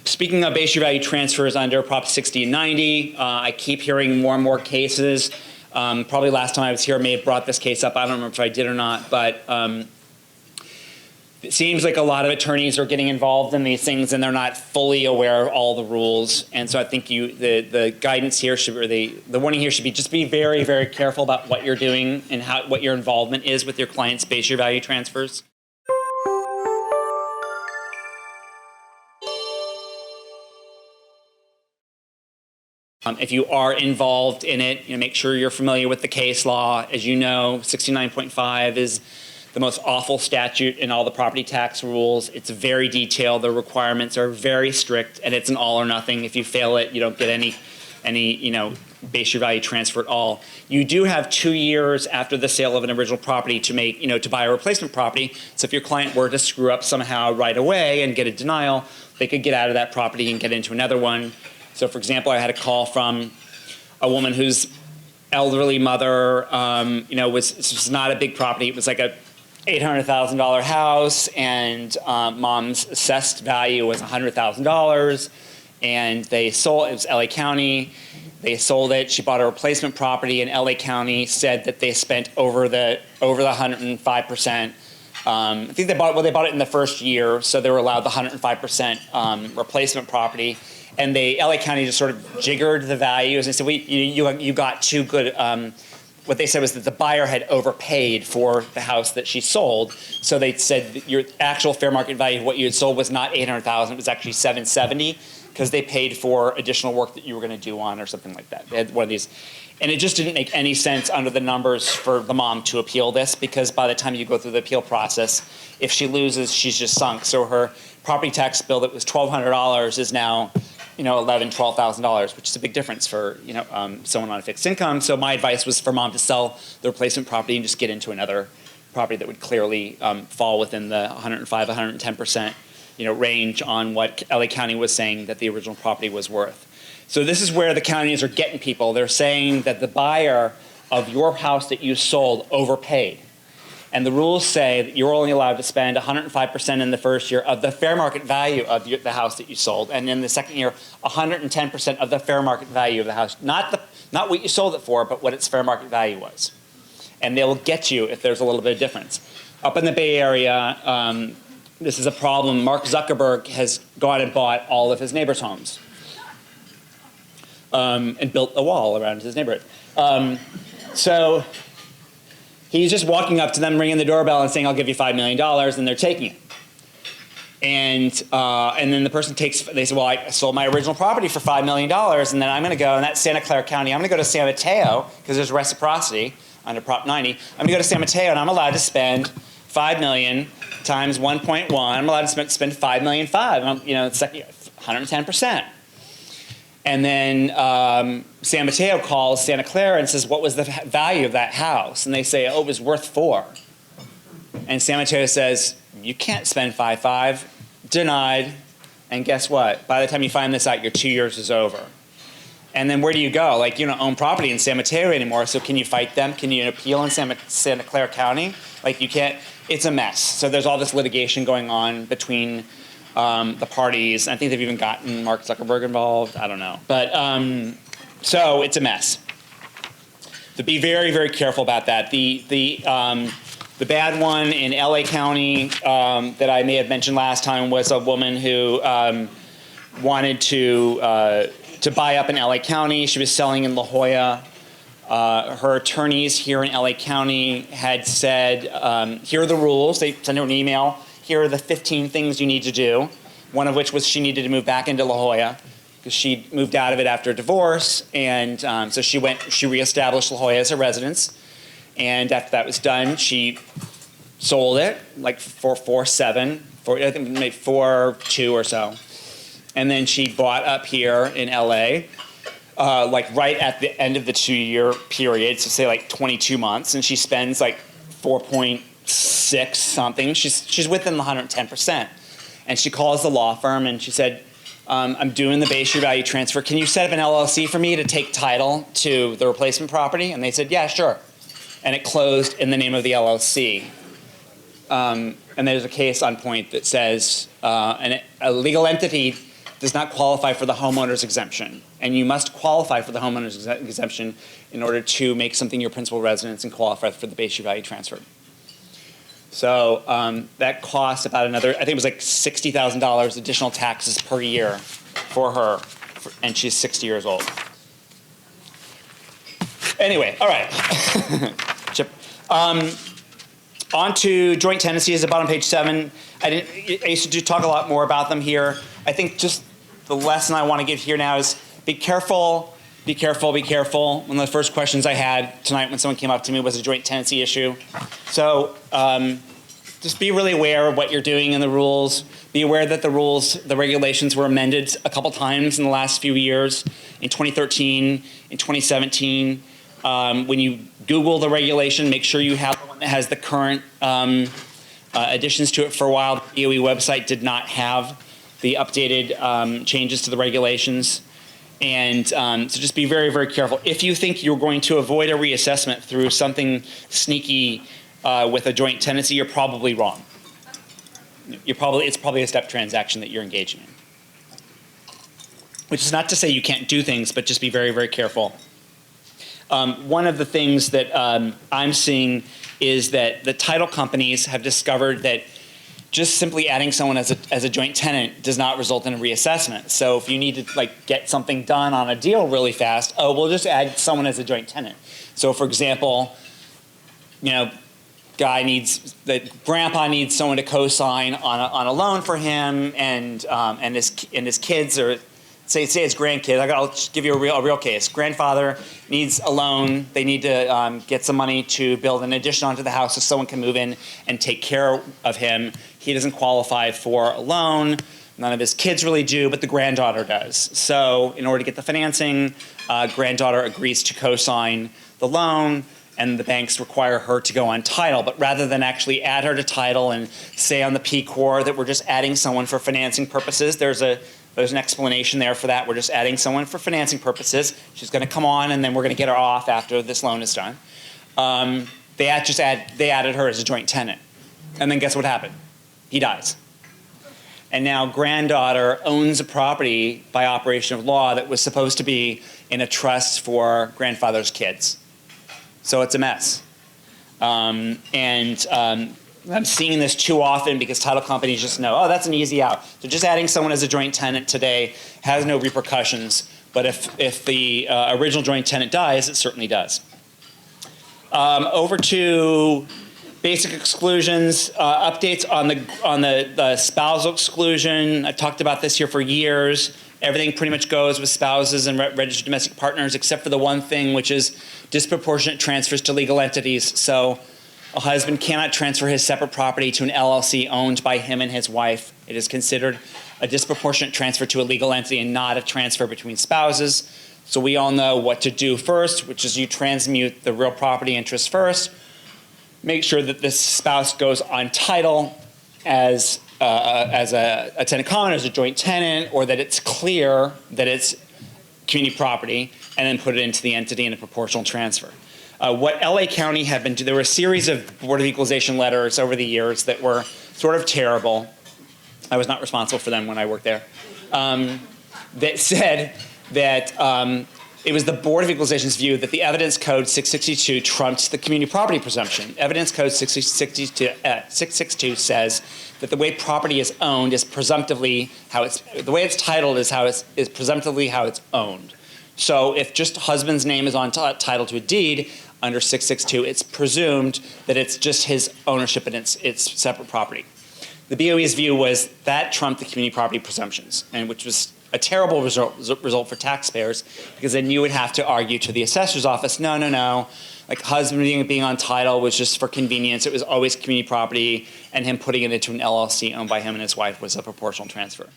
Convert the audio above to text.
Speaking of base year value transfers under Prop 60 and 90, I keep hearing more and more cases. Probably last time I was here, I may have brought this case up. I don't remember if I did or not, but it seems like a lot of attorneys are getting involved in these things and they're not fully aware of all the rules. And so I think the guidance here should, or the warning here should be just be very, very careful about what you're doing and what your involvement is with your client's base year value transfers. If you are involved in it, make sure you're familiar with the case law. As you know, 69.5 is the most awful statute in all the property tax rules. It's very detailed. The requirements are very strict, and it's an all or nothing. If you fail it, you don't get any base year value transfer at all. You do have 2 years after the sale of an original property to make, to buy a replacement property. So if your client were to screw up somehow right away and get a denial, they could get out of that property and get into another one. So for example, I had a call from a woman whose elderly mother, this was not a big property. It was like a $800,000 house, and mom's assessed value was $100,000, and they sold. It was LA County. They sold it. She bought a replacement property, and LA County said that they spent over the 105%. I think they bought it in the first year, so they were allowed the 105% replacement property. And LA County just sort of jiggered the values and said, you got too good. What they said was that the buyer had overpaid for the house that she sold. So they said that your actual fair market value of what you had sold was not $800,000, it was actually $770, because they paid for additional work that you were going to do on or something like that. They had one of these. And it just didn't make any sense under the numbers for the mom to appeal this, because by the time you go through the appeal process, if she loses, she's just sunk. So her property tax bill that was $1,200 is now $11,000, $12,000, which is a big difference for someone on a fixed income. So my advice was for mom to sell the replacement property and just get into another property that would clearly fall within the 105, 110% range on what LA County was saying that the original property was worth. So this is where the counties are getting people. They're saying that the buyer of your house that you sold overpaid. And the rules say that you're only allowed to spend 105% in the first year of the fair market value of the house that you sold, and in the second year, 110% of the fair market value of the house. Not what you sold it for, but what its fair market value was. And they'll get you if there's a little bit of difference. Up in the Bay Area, this is a problem. Mark Zuckerberg has gone and bought all of his neighbors' homes and built a wall around his neighborhood. So he's just walking up to them, ringing the doorbell and saying, I'll give you $5 million, and they're taking it. And then the person they say, well, I sold my original property for $5 million, and then I'm going to go, and that's Santa Clara County, I'm going to go to San Mateo, because there's reciprocity under Prop 90. I'm going to go to San Mateo, and I'm allowed to spend $5 million times 1.1. I'm allowed to spend $5.5 million, it's 110%. And then San Mateo calls Santa Clara and says, what was the value of that house? And they say, oh, it was worth $4. And San Mateo says, you can't spend $5.5, denied. And guess what? By the time you find this out, your 2 years is over. And then where do you go? Like, you don't own property in San Mateo anymore, so can you fight them? Can you appeal in Santa Clara County? Like, you can't. It's a mess. So there's all this litigation going on between the parties. I think they've even gotten Mark Zuckerberg involved. I don't know. But so it's a mess. So be very, very careful about that. The bad one in LA County that I may have mentioned last time was a woman who wanted to buy up in LA County. She was selling in La Jolla. Her attorneys here in LA County had said, here are the rules. They sent her an email. Here are the 15 things you need to do, one of which was she needed to move back into La Jolla because she moved out of it after a divorce. And so she reestablished La Jolla as her residence. And after that was done, she sold it like for I think maybe 4.2 or so. And then she bought up here in LA, like right at the end of the 2-year period, so say like 22 months, and she spends like 4.6 something. She's within the 110%. And she calls the law firm and she said, I'm doing the base year value transfer. Can you set up an LLC for me to take title to the replacement property? And they said, yeah, sure. And it closed in the name of the LLC. and there's a case on point that says a legal entity does not qualify for the homeowner's exemption. And you must qualify for the homeowner's exemption in order to make something your principal residence and qualify for the base year value transfer. So that costs about another, I think it was like $60,000 additional taxes per year for her, and she's 60 years old. Anyway, all right. Chip. On to joint tenancies, about on page 7. I used to talk a lot more about them here. I think just the lesson I want to give here now is be careful, be careful, be careful. One of the first questions I had tonight when someone came up to me was a joint tenancy issue. So just be really aware of what you're doing in the rules. Be aware that the regulations were amended a couple times in the last few years, in 2013, in 2017. When you Google the regulation, make sure you have one that has the current additions to it. For a while, the DOE website did not have the updated changes to the regulations. And so just be very, very careful. If you think you're going to avoid a reassessment through something sneaky with a joint tenancy, you're probably wrong. It's probably a step transaction that you're engaging in. Which is not to say you can't do things, but just be very, very careful. One of the things that I'm seeing is that the title companies have discovered that just simply adding someone as a joint tenant does not result in a reassessment. So if you need to get something done on a deal really fast, we'll just add someone as a joint tenant. So for example, grandpa needs someone to co-sign on a loan for him, and his kids are. Say his grandkid. I'll just give you a real case. Grandfather needs a loan. They need to get some money to build an addition onto the house so someone can move in and take care of him. He doesn't qualify for a loan. None of his kids really do, but the granddaughter does. So in order to get the financing, granddaughter agrees to co-sign the loan, and the banks require her to go on title. But rather than actually add her to title and say on the P-Corps that we're just adding someone for financing purposes, there's an explanation there for that. We're just adding someone for financing purposes. She's going to come on, and then we're going to get her off after this loan is done. They added her as a joint tenant. And then guess what happened? He dies. And now granddaughter owns a property by operation of law that was supposed to be in a trust for grandfather's kids. So it's a mess. I'm seeing this too often because title companies just know, that's an easy out. So just adding someone as a joint tenant today has no repercussions, but if the original joint tenant dies, it certainly does. Over to basic exclusions, updates on the spousal exclusion. I've talked about this here for years. Everything pretty much goes with spouses and registered domestic partners, except for the one thing, which is disproportionate transfers to legal entities. So a husband cannot transfer his separate property to an LLC owned by him and his wife. It is considered a disproportionate transfer to a legal entity and not a transfer between spouses. So we all know what to do first, which is you transmute the real property interest first. Make sure that this spouse goes on title as a tenant common, as a joint tenant, or that it's clear that it's community property, and then put it into the entity in a proportional transfer. What LA County had been doing, there were a series of Board of Equalization letters over the years that were sort of terrible. I was not responsible for them when I worked there. That said that it was the Board of Equalization's view that the Evidence Code 662 trumped the community property presumption. Evidence Code 662 says that the way property is owned is presumptively the way it's titled is presumptively how it's owned. So if just husband's name is on title to a deed under 662, it's presumed that it's just his ownership and it's separate property. The BOE's view was that trumped the community property presumptions, and which was a terrible result for taxpayers, because then you would have to argue to the assessor's office, no, like husband being on title was just for convenience. It was always community property, and him putting it into an LLC owned by him and his wife was a proportional transfer.